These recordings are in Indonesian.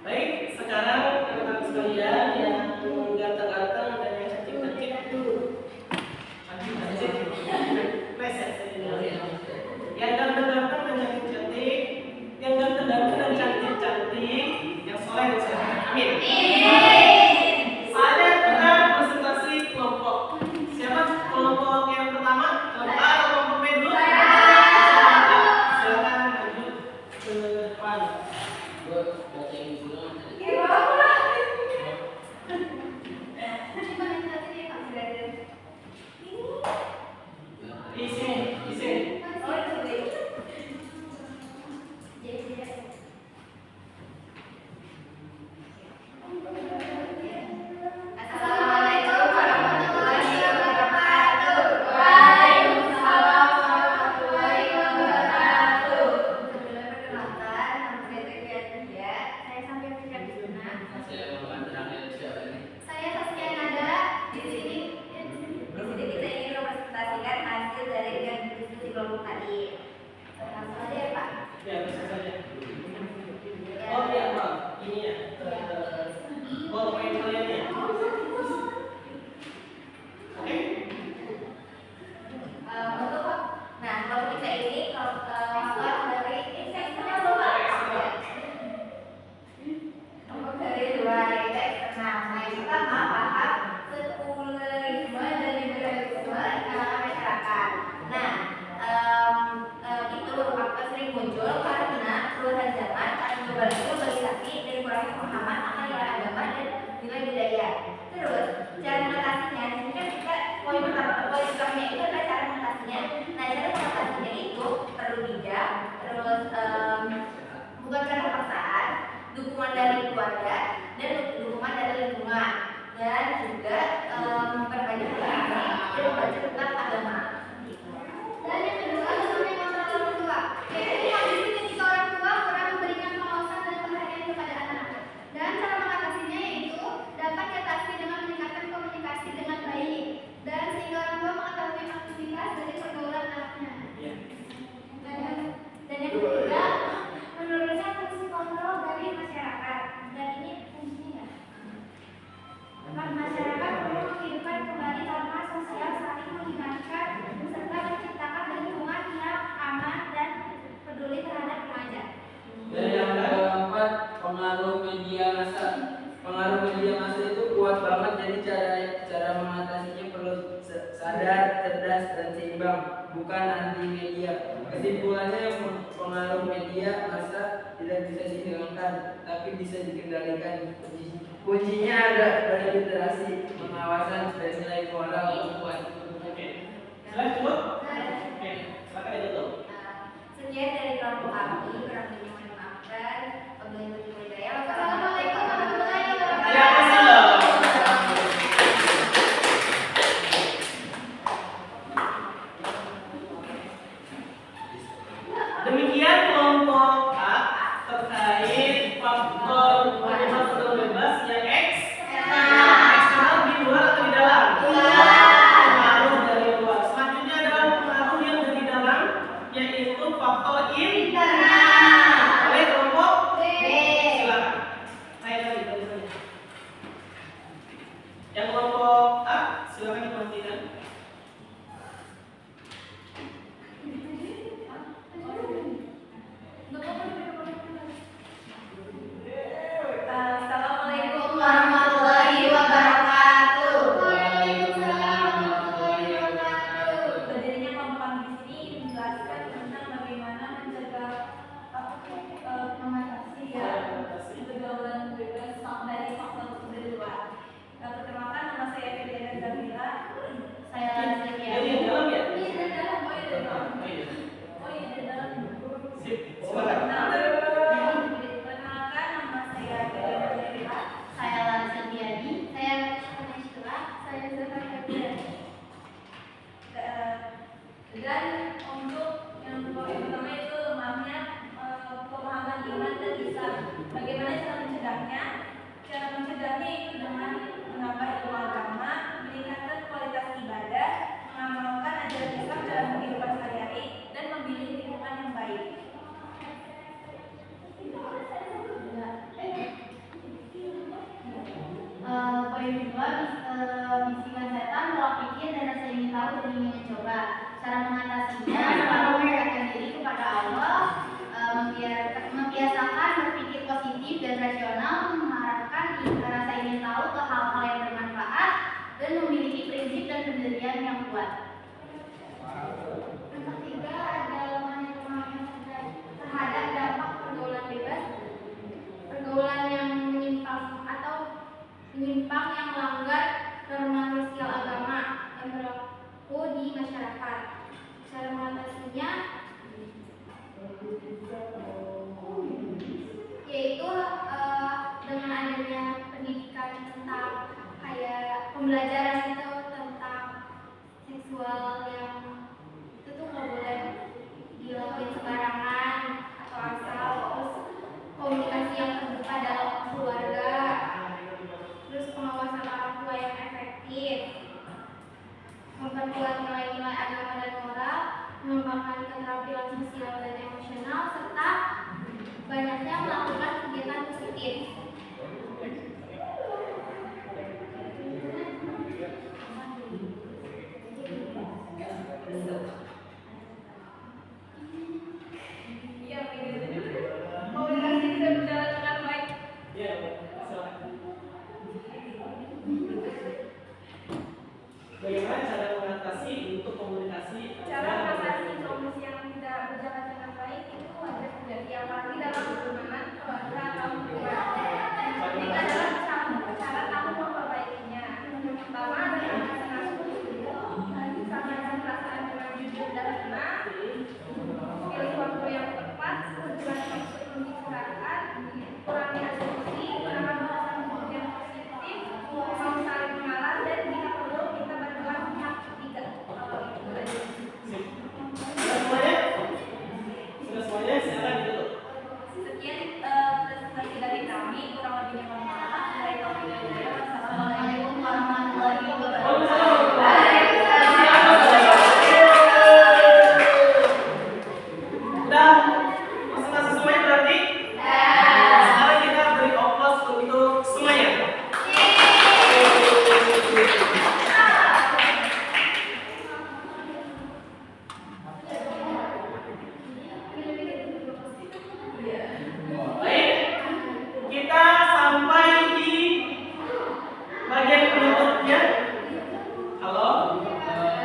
Baik, sekarang teman-teman sekalian yang ganteng-ganteng dan yang cantik-cantik dulu. Yang ganteng-ganteng dan cantik-cantik, yang ganteng-ganteng dan cantik-cantik, yang soleh dan soleh. Amin. Saya pernah presentasi kelompok. Siapa kelompok yang pertama? Kelompok A atau kelompok B dulu? Silakan maju ke depan. Bukan karena paksaan, dukungan dari keluarga dan dukungan dari lingkungan, dan juga memperbanyak interaksi dan membaca tentang agama. Dan yang kedua, dukungan kontrol orang tua. Jadi kondisi ketika orang tua kurang memberikan pengawasan dan perhatian kepada anak. Dan cara mengatasinya yaitu dapat diatasi dengan meningkatkan komunikasi dengan baik dan sehingga orang tua mengetahui aktivitas dari pergaulan anaknya. Dan yang ketiga, menurunnya fungsi kontrol dari masyarakat. Dan ini fungsinya. Masyarakat perlu menghidupkan kembali norma sosial saling mengingatkan serta menciptakan lingkungan yang aman dan peduli terhadap remaja. Dan yang keempat, pengaruh media massa. Pengaruh media massa itu kuat banget, jadi cara mengatasinya perlu sadar, cerdas, dan seimbang, bukan anti media. Kesimpulannya, pengaruh media massa tidak bisa dihilangkan, tapi bisa dikendalikan. Kuncinya ada pada literasi, pengawasan, dan nilai moral yang kuat. Silakan itu. Sekian dari kelompok kami, kurang lebih mohon dimaafkan. Wabillahi hidayah. Wassalamualaikum warahmatullahi wabarakatuh. Demikian kelompok A terkait faktor penyebab atau bebas yang eksternal di luar atau di dalam? Pengaruh dari luar. Selanjutnya adalah pengaruh yang dari dalam, yaitu faktor internal. Cara mengatasinya selalu mendekatkan diri kepada Allah, membiasakan berpikir positif dan rasional, mengharapkan rasa ingin tahu ke hal-hal yang bermanfaat, dan memiliki prinsip dan pendirian yang kuat. Yang ketiga adalah pemahaman terhadap dampak pergaulan bebas, pergaulan yang menyimpang atau menyimpang yang melanggar norma sosial agama yang berlaku di masyarakat. Cara mengatasinya yaitu dengan adanya pendidikan tentang kayak pembelajaran itu tentang seksual yang itu tuh nggak boleh dilakuin sembarangan atau asal, terus komunikasi yang terbuka dalam keluarga, terus pengawasan orang tua yang efektif, memperkuat nilai-nilai agama dan moral, mengembangkan keterampilan sosial dan emosional, serta banyaknya melakukan kegiatan positif. Komunikasi bisa berjalan dengan baik. Ya, silakan. Bagaimana cara mengatasi untuk komunikasi? Cara mengatasi komunikasi yang tidak berjalan dengan baik itu ada terjadi apalagi dalam hubungan keluarga atau hubungan. Ini adalah cara kamu memperbaikinya. Yang pertama adalah sampaikan perasaan dengan jujur dan benar. Pilih waktu yang tepat, tujuan maksud membicarakan, kurangi asumsi, gunakan bahasa yang positif, mau saling mengalah, dan jika perlu kita bantulah pihak ketiga. Sudah semuanya? Sudah semuanya? Silakan ditutup. Sekian presentasi dari kami, kurang lebihnya mohon maaf. Dari Taufik dan Hidayah. Wassalamualaikum warahmatullahi wabarakatuh. Udah masing-masing semuanya berarti? Sekarang kita beri oplos untuk semuanya. Baik, kita sampai di bagian penutupnya. Halo,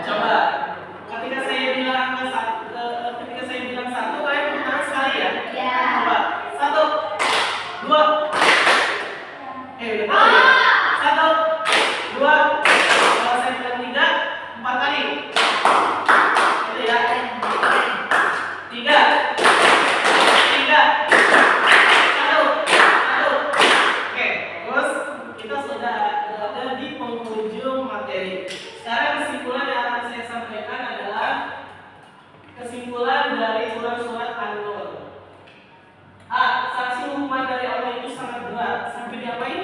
coba. Ketika saya bilang satu, kalian menang sekali ya? Ya. Coba, 1, 2. Udah tahu ya? 1, 2. Kalau saya bilang 3, 4 kali. Gitu ya? 3. 1. Oke, terus kita sudah ada di penghujung materi. Sekarang kesimpulan yang akan saya sampaikan adalah kesimpulan dari Quran surat An-Nur. A. Sanksi hukuman dari Allah itu sangat berat. Sampai diapain?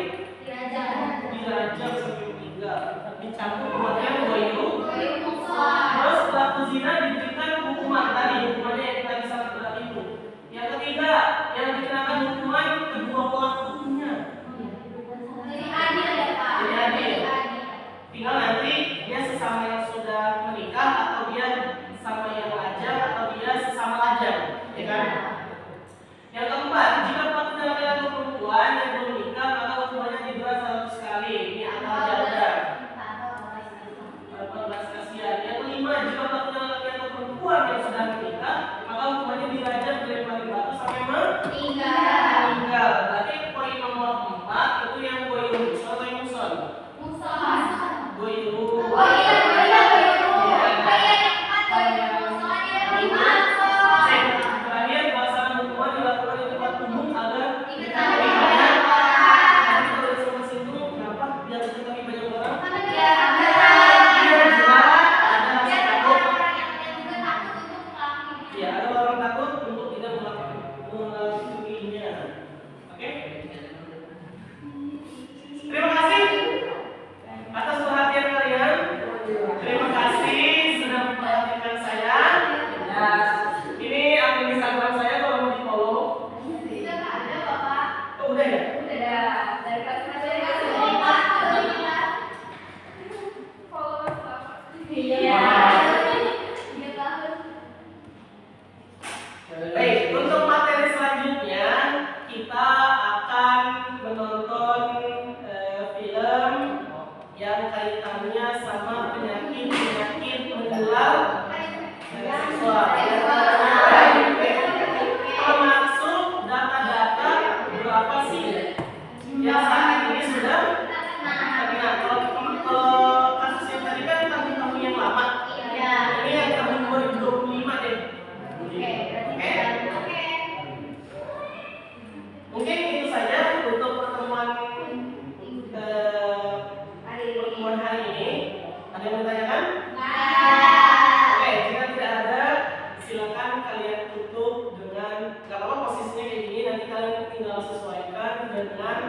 dengan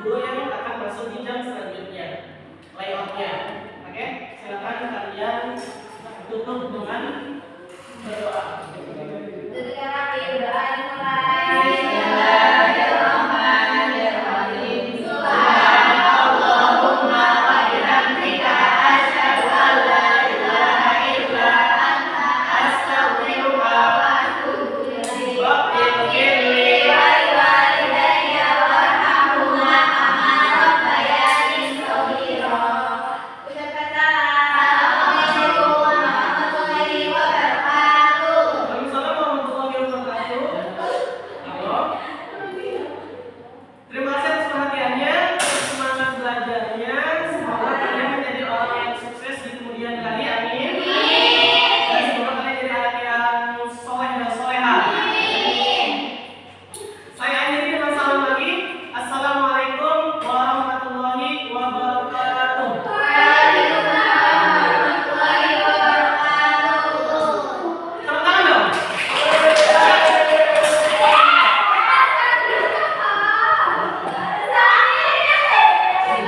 guru yang akan masuk di jam selanjutnya. Layoutnya, oke? Silakan kalian tutup dengan berdoa. Tutup yang rapi, berdoa dimulai.